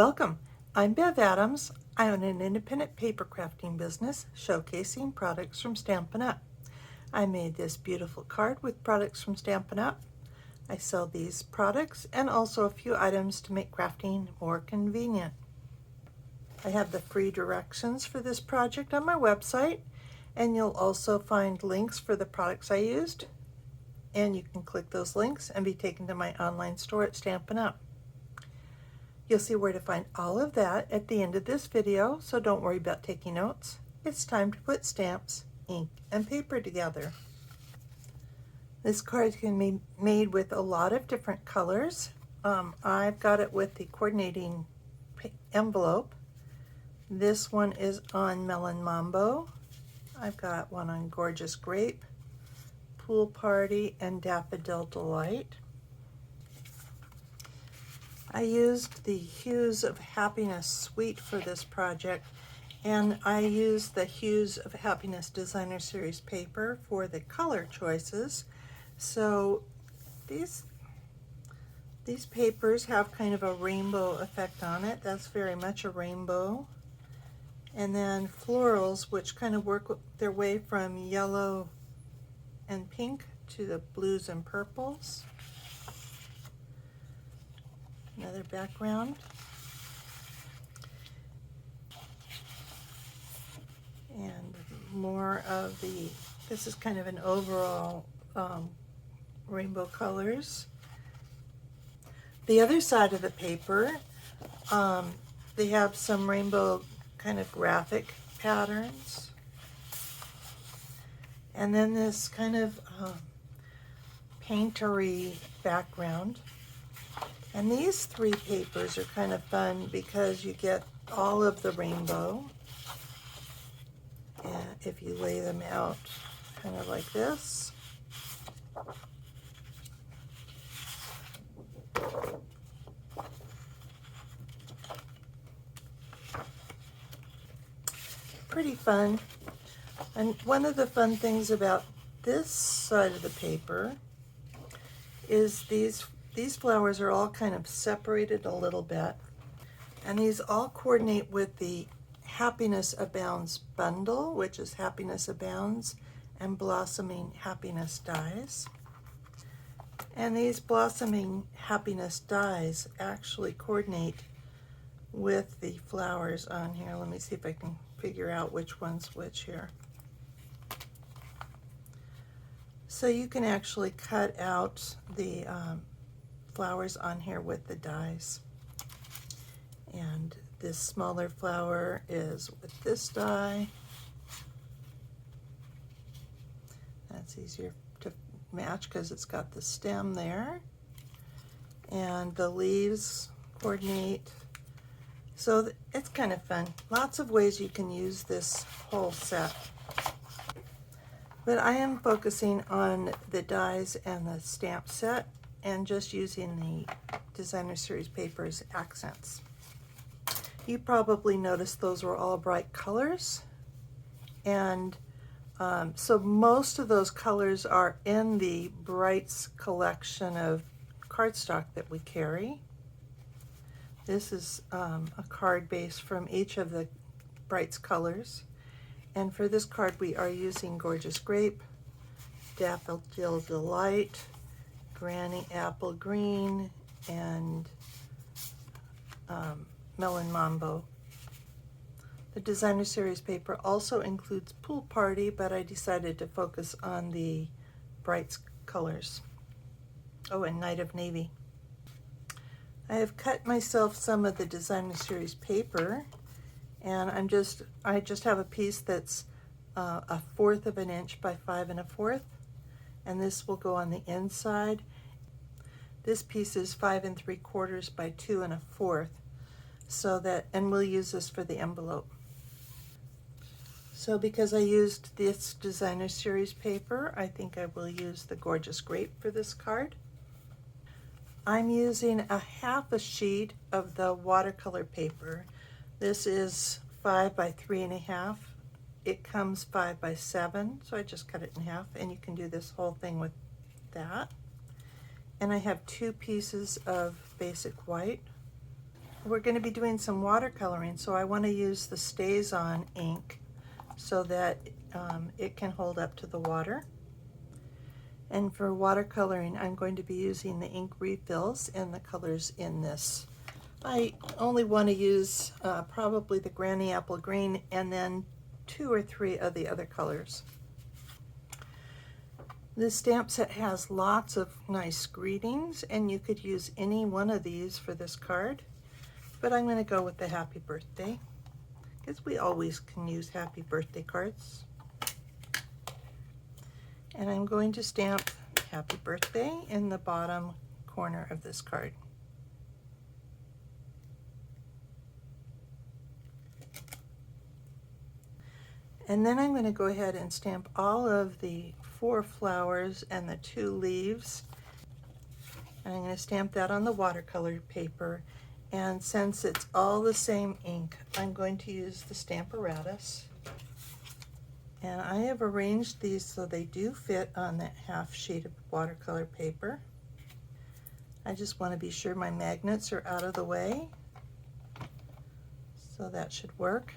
Welcome. I'm Bev Adams. I own an independent paper crafting business showcasing products from Stampin' Up. I made this beautiful card with products from Stampin' Up. I sell these products and also a few items to make crafting more convenient. I have the free directions for this project on my website, and you'll also find links for the products I used, and you can click those links and be taken to my online store at Stampin' Up. You'll see where to find all of that at the end of this video, so don't worry about taking notes. It's time to put stamps, ink, and paper together. This card can be made with a lot of different colors. I've got it with the coordinating envelope. This one is on Melon Mambo. I've got one on Gorgeous Grape, Pool Party, and Daffodil Delight. I used the Hues of Happiness suite for this project, and I used the Hues of Happiness Designer Series paper for the color choices. So these papers have kind of a rainbow effect on it. That's very much a rainbow. And then florals, which kind of work their way from yellow and pink to the blues and purples. Another background. And more of this is kind of an overall rainbow colors. The other side of the paper, they have some rainbow kind of graphic patterns. And then this kind of paintery background. And these three papers are kind of fun because you get all of the rainbow. And if you lay them out kind of like this. Pretty fun. And one of the fun things about this side of the paper is these flowers are all kind of separated a little bit, and these all coordinate with the Happiness Abounds bundle, which is Happiness Abounds and Blossoming Happiness dies. And these Blossoming Happiness dies actually coordinate with the flowers on here. Let me see if I can figure out which one's which here. So you can actually cut out the flowers on here with the dies. And this smaller flower is with this die. That's easier to match because it's got the stem there. And the leaves coordinate. So it's kind of fun. Lots of ways you can use this whole set. But I am focusing on the dies and the stamp set and just using the Designer Series paper as accents. You probably noticed those were all bright colors, and so most of those colors are in the Brights collection of cardstock that we carry. This is a card base from each of the Brights colors, and for this card we are using Gorgeous Grape, Daffodil Delight, Granny Apple Green, and Melon Mambo. The Designer Series paper also includes Pool Party, but I decided to focus on the Brights colors. Oh, and Night of Navy. I have cut myself some of the Designer Series paper, and I just have a piece that's 1/4 of an inch by 5 1/4, and this will go on the inside. This piece is 5 3/4 by 2 1/4, so that, and we'll use this for the envelope. So because I used this Designer Series paper, I think I will use the Gorgeous Grape for this card. I'm using 1/2 sheet of the watercolor paper. This is 5 by 3 1/2. It comes 5 by 7, so I just cut it in half, and you can do this whole thing with that. And I have 2 pieces of basic white. we're going to be doing some watercoloring, so I want to use the StazOn ink so that it can hold up to the water. And for watercoloring, I'm going to be using the ink refills and the colors in this. I only want to use probably the Granny Apple Green and then 2 or 3 of the other colors. This stamp set has lots of nice greetings, and you could use any one of these for this card, but I'm going to go with the happy birthday because we always can use happy birthday cards. And I'm going to stamp happy birthday in the bottom corner of this card. And then I'm going to go ahead and stamp all of the 4 flowers and the 2 leaves. And I'm going to stamp that on the watercolor paper. And since it's all the same ink, I'm going to use the Stamparatus. And I have arranged these so they do fit on that half sheet of watercolor paper. I just want to be sure my magnets are out of the way. So that should work.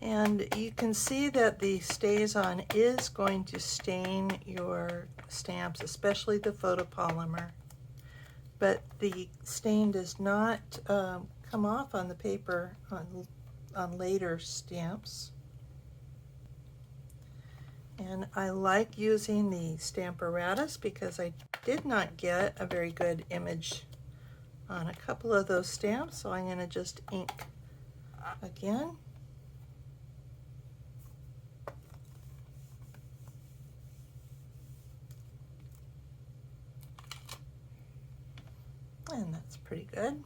And you can see that the StazOn is going to stain your stamps, especially the photopolymer. But the stain does not come off on the paper on later stamps. And I like using the Stamparatus because I did not get a very good image on a couple of those stamps, so I'm going to just ink again. And that's pretty good.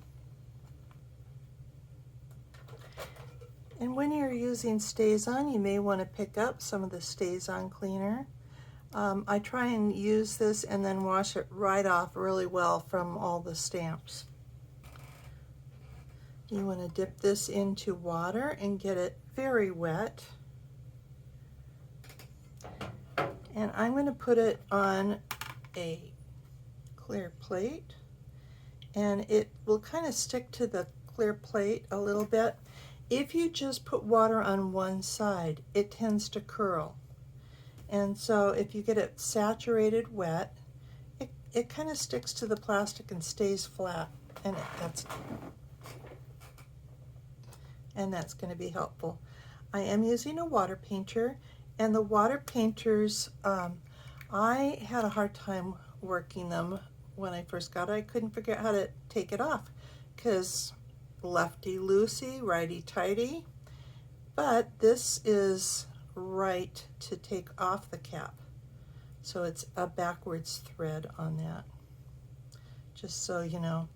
And when you're using StazOn, you may want to pick up some of the StazOn cleaner. I try and use this and then wash it right off really well from all the stamps. You want to dip this into water and get it very wet. And I'm going to put it on a clear plate. And it will kind of stick to the clear plate a little bit. If you just put water on one side, it tends to curl. And so if you get it saturated wet, it kind of sticks to the plastic and stays flat. And that's going to be helpful. I am using a water painter, and the water painters, I had a hard time working them. When I first got it, I couldn't figure out how to take it off because lefty-loosey, righty-tighty. But this is right to take off the cap. So it's a backwards thread on that, just so you know.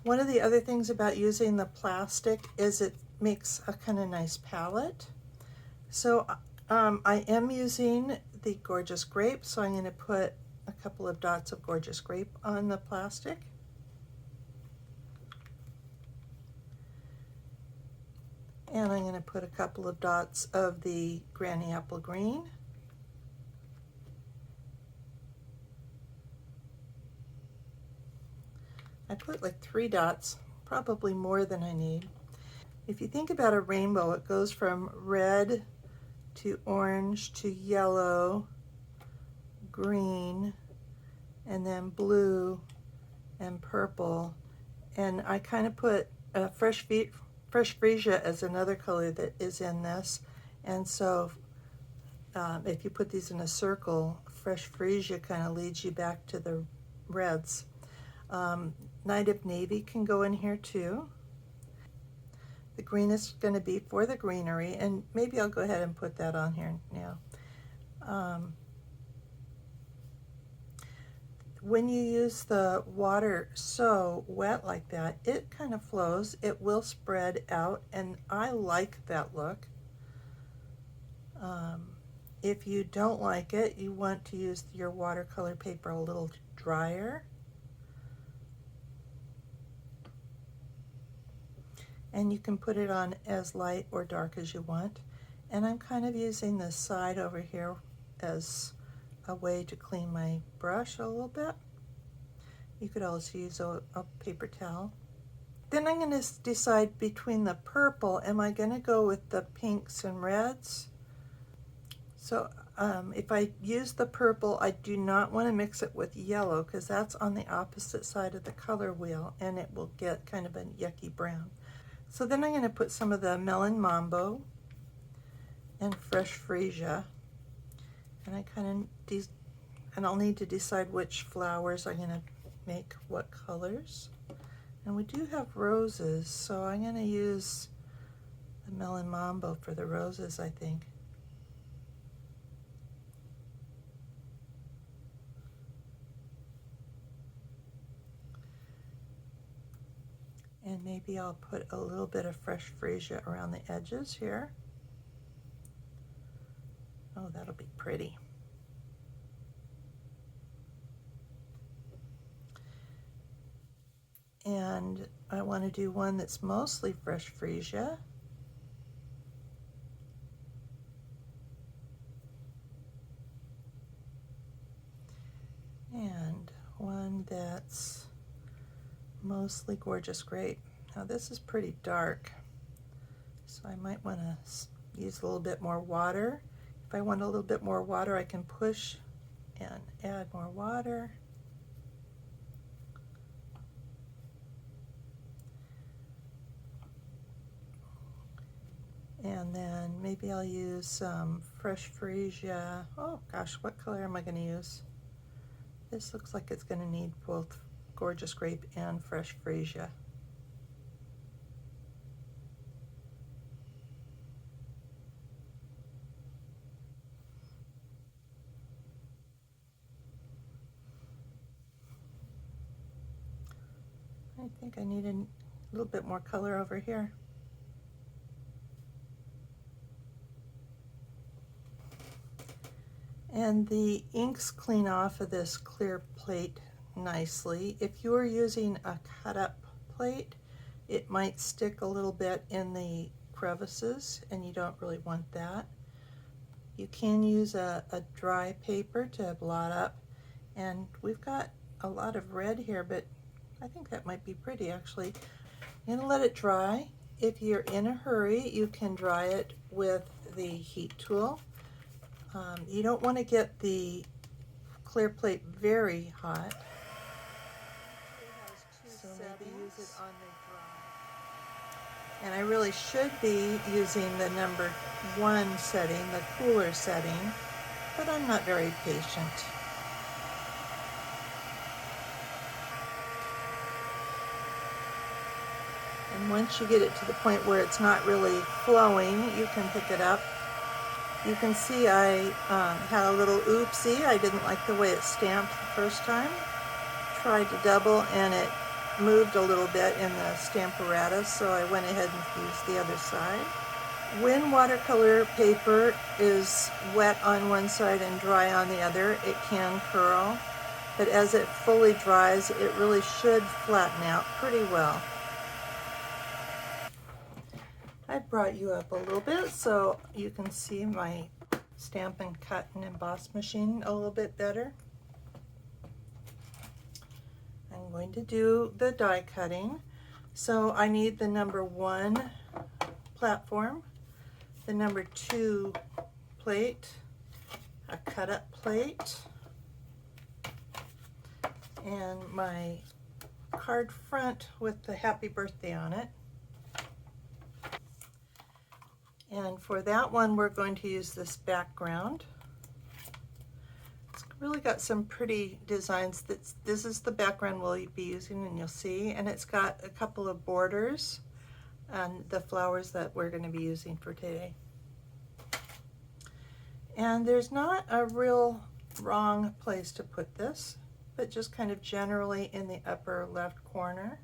One of the other things about using the plastic is it makes a kind of nice palette. So I am using the Gorgeous Grape, so I'm going to put a couple of dots of Gorgeous Grape on the plastic. And I'm going to put a couple of dots of the Granny Apple Green. I put like 3 dots, probably more than I need. If you think about a rainbow, it goes from red to orange to yellow, green, and then blue and purple. And I kind of put fresh freesia as another color that is in this. And so if you put these in a circle, fresh freesia kind of leads you back to the reds. Night of Navy can go in here too. The green is going to be for the greenery, and maybe I'll go ahead and put that on here now. When you use the water so wet like that, it kind of flows. It will spread out, and I like that look. If you don't like it, you want to use your watercolor paper a little drier. And you can put it on as light or dark as you want. And I'm kind of using this side over here as a way to clean my brush a little bit. You could also use a paper towel. Then I'm going to decide between the purple, am I going to go with the pinks and reds? So if I use the purple, I do not want to mix it with yellow because that's on the opposite side of the color wheel and it will get kind of a yucky brown. So then I'm going to put some of the Melon Mambo and Fresh Freesia, and I kind of and I'll need to decide which flowers I'm going to make what colors. And we do have roses, so I'm going to use the Melon Mambo for the roses, I think. And maybe I'll put a little bit of Fresh Freesia around the edges here. Oh, that'll be pretty. And I want to do one that's mostly Fresh Freesia. And one that's mostly Gorgeous Grape. Now this is pretty dark, so I might want to use a little bit more water. If I want a little bit more water, I can push and add more water. And then maybe I'll use some Fresh Freesia. Oh gosh, what color am I going to use? This looks like it's going to need both Gorgeous Grape and Fresh Freesia. I think I need a little bit more color over here. And the inks clean off of this clear plate nicely. If you are using a cut up plate, it might stick a little bit in the crevices and you don't really want that. You can use a dry paper to blot up, and we've got a lot of red here, but I think that might be pretty actually. I'm gonna let it dry. If you're in a hurry, you can dry it with the heat tool. You don't want to get the clear plate very hot. So maybe use it on the dry. And I really should be using the number 1 setting, the cooler setting, but I'm not very patient. And once you get it to the point where it's not really flowing, you can pick it up. You can see I had a little oopsie. I didn't like the way it stamped the first time. Tried to double and it moved a little bit in the stamparatus, so I went ahead and used the other side. When watercolor paper is wet on one side and dry on the other, it can curl, but as it fully dries, it really should flatten out pretty well. I brought you up a little bit so you can see my stamp and cut and emboss machine a little bit better. I'm going to do the die cutting. So I need the number 1 platform, the number 2 plate, a cut up plate, and my card front with the happy birthday on it. And for that one, we're going to use this background. It's really got some pretty designs. This is the background we'll be using, and you'll see. And it's got a couple of borders and the flowers that we're going to be using for today. And there's not a real wrong place to put this, but just kind of generally in the upper left corner.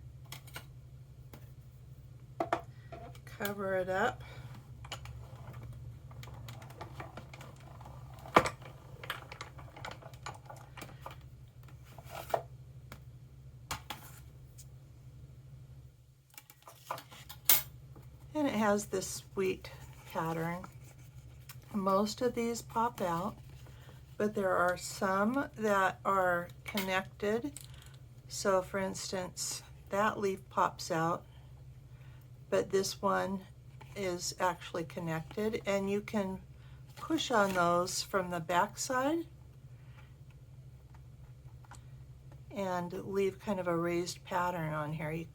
Cover it up. And it has this sweet pattern. Most of these pop out, but there are some that are connected. So for instance, that leaf pops out, but this one is actually connected, and you can push on those from the back side and leave kind of a raised pattern on here.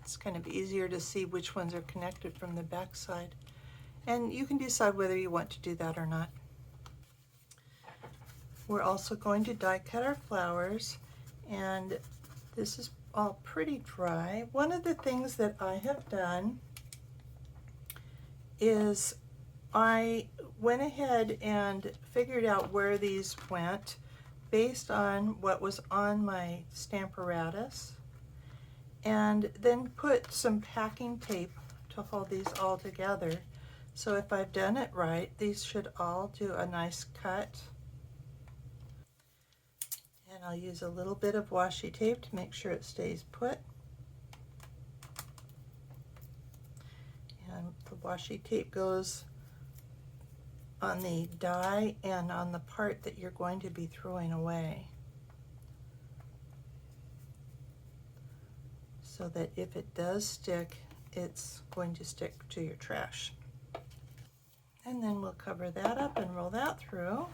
It's kind of easier to see which ones are connected from the back side, and you can decide whether you want to do that or not. We're also going to die cut our flowers, and this is all pretty dry. One of the things that I have done is I went ahead and figured out where these went based on what was on my Stamparatus, and then put some packing tape to hold these all together. So if I've done it right, these should all do a nice cut. And I'll use a little bit of washi tape to make sure it stays put. And the washi tape goes on the die and on the part that you're going to be throwing away, so that if it does stick, it's going to stick to your trash. And then we'll cover that up and roll that through.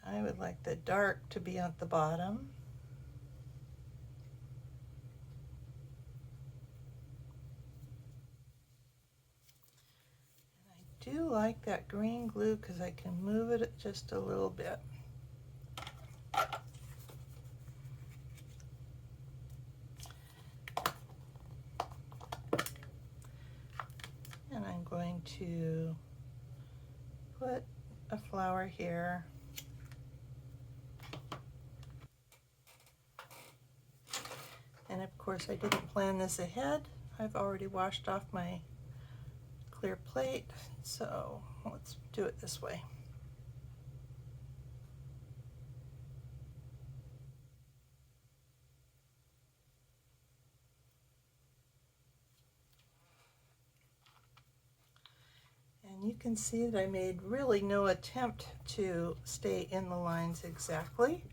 And I would like the dark to be at the bottom. I do like that green glue because I can move it just a little bit. And I'm going to put a flower here. And of course I didn't plan this ahead. I've already washed off my clear plate, so let's do it this way. And you can see that I made really no attempt to stay in the lines exactly,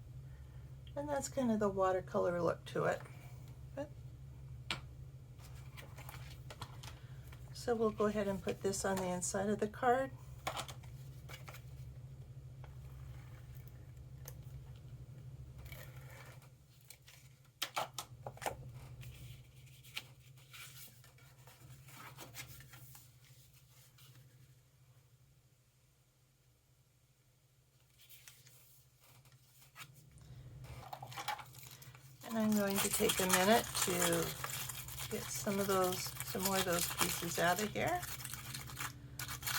and that's kind of the watercolor look to it. So we'll go ahead and put this on the inside of the card. And I'm going to take a minute to get some more of those pieces out of here.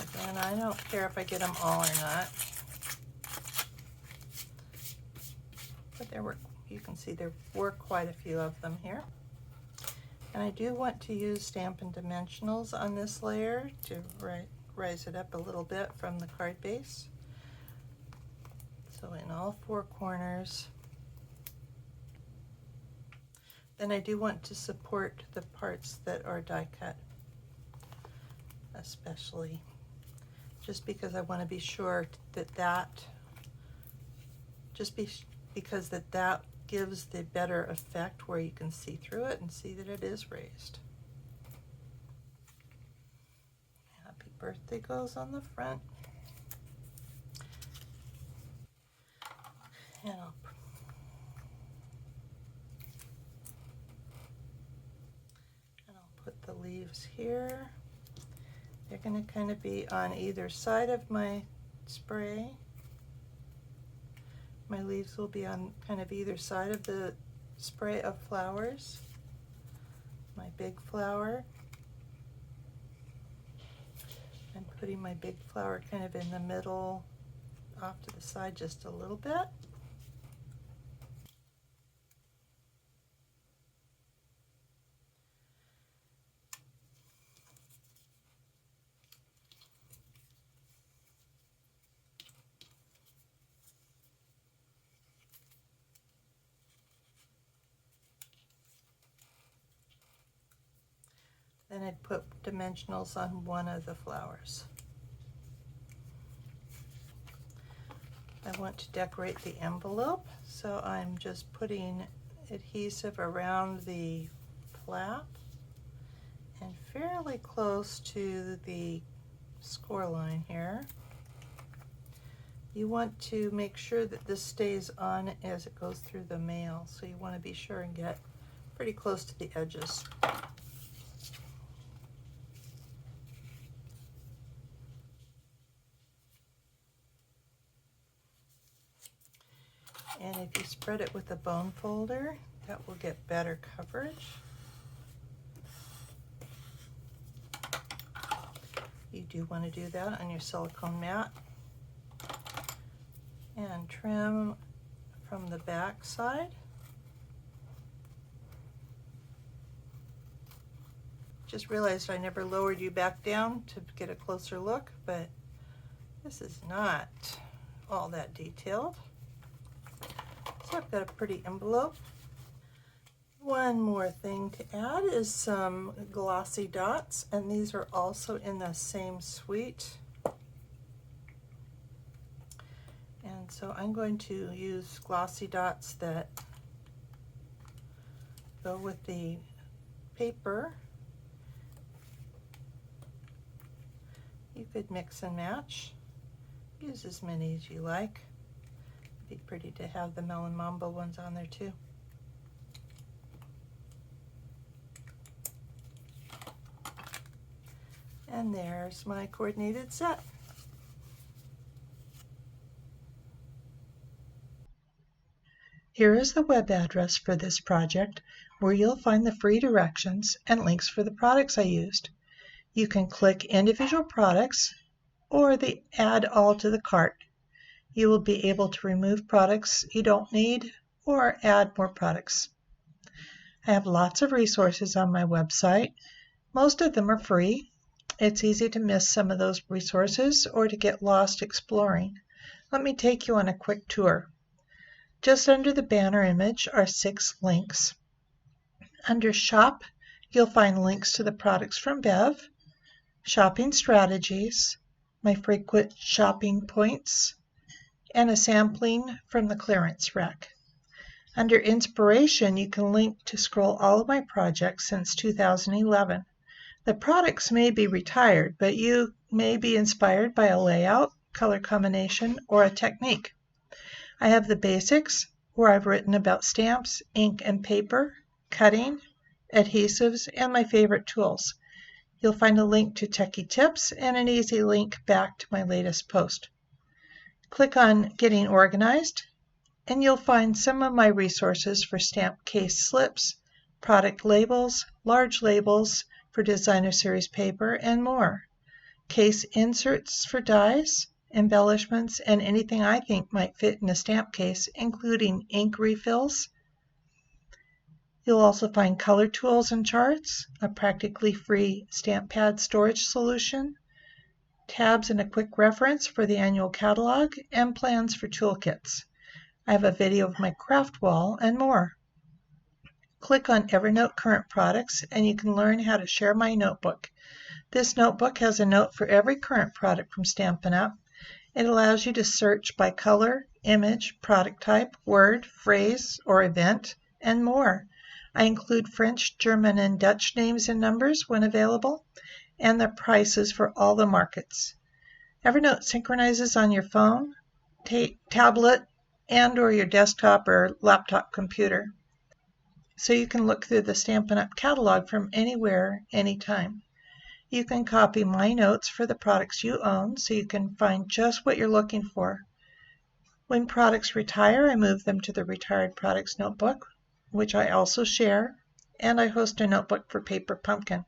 Again, I don't care if I get them all or not. But you can see there were quite a few of them here. And I do want to use Stampin' Dimensionals on this layer to rise it up a little bit from the card base. So in all four corners. Then I do want to support the parts that are die cut, especially, just because I want to be sure that because that gives the better effect where you can see through it and see that it is raised. Happy birthday goes on the front. And I'll put the leaves here. They're going to kind of be on either side of my spray. My leaves will be on kind of either side of the spray of flowers. My big flower. I'm putting my big flower kind of in the middle, off to the side just a little bit. Then and I'd put dimensionals on one of the flowers. I want to decorate the envelope, so I'm just putting adhesive around the flap and fairly close to the score line here. You want to make sure that this stays on as it goes through the mail, so you want to be sure and get pretty close to the edges. And if you spread it with a bone folder, that will get better coverage. You do want to do that on your silicone mat. And trim from the back side. Just realized I never lowered you back down to get a closer look, but this is not all that detailed. So I've got a pretty envelope. One more thing to add is some glossy dots, and these are also in the same suite. And so I'm going to use glossy dots that go with the paper. You could mix and match. Use as many as you like. It'd be pretty to have the Melon Mambo ones on there too. And there's my coordinated set. Here is the web address for this project, where you'll find the free directions and links for the products I used. You can click individual products or the Add All to the cart. You will be able to remove products you don't need or add more products. I have lots of resources on my website. Most of them are free. It's easy to miss some of those resources or to get lost exploring. Let me take you on a quick tour. Just under the banner image are 6 links. Under Shop, you'll find links to the products from Bev, shopping strategies, my frequent shopping points, and a sampling from the clearance rack. Under Inspiration, you can link to scroll all of my projects since 2011. The products may be retired, but you may be inspired by a layout, color combination, or a technique. I have the basics, where I've written about stamps, ink and paper, cutting, adhesives, and my favorite tools. You'll find a link to Techie Tips and an easy link back to my latest post. Click on Getting Organized, and you'll find some of my resources for stamp case slips, product labels, large labels for designer series paper, and more. Case inserts for dies, embellishments, and anything I think might fit in a stamp case, including ink refills. You'll also find color tools and charts, a practically free stamp pad storage solution, tabs and a quick reference for the annual catalog, and plans for toolkits. I have a video of my craft wall and more. Click on Evernote Current Products and you can learn how to share my notebook. This notebook has a note for every current product from Stampin' Up! It allows you to search by color, image, product type, word, phrase, or event, and more. I include French, German, and Dutch names and numbers when available, and the prices for all the markets. Evernote synchronizes on your phone, tablet, and or your desktop or laptop computer, so you can look through the Stampin' Up! Catalog from anywhere, anytime. You can copy my notes for the products you own so you can find just what you're looking for. When products retire, I move them to the Retired Products Notebook, which I also share, and I host a notebook for Paper Pumpkin.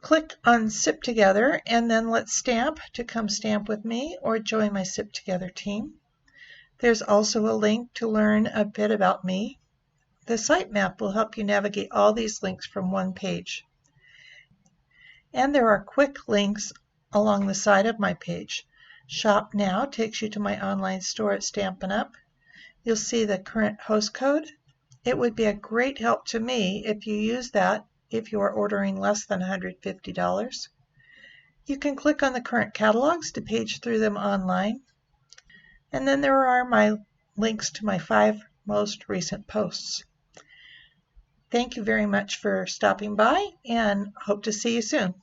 Click on Sip Together and then Let's Stamp to come stamp with me or join my Sip Together team. There's also a link to learn a bit about me. The sitemap will help you navigate all these links from one page. And there are quick links along the side of my page. Shop Now takes you to my online store at Stampin' Up! You'll see the current host code. It would be a great help to me if you use that if you are ordering less than $150. You can click on the current catalogs to page through them online. And then there are my links to my 5 most recent posts. Thank you very much for stopping by, and hope to see you soon.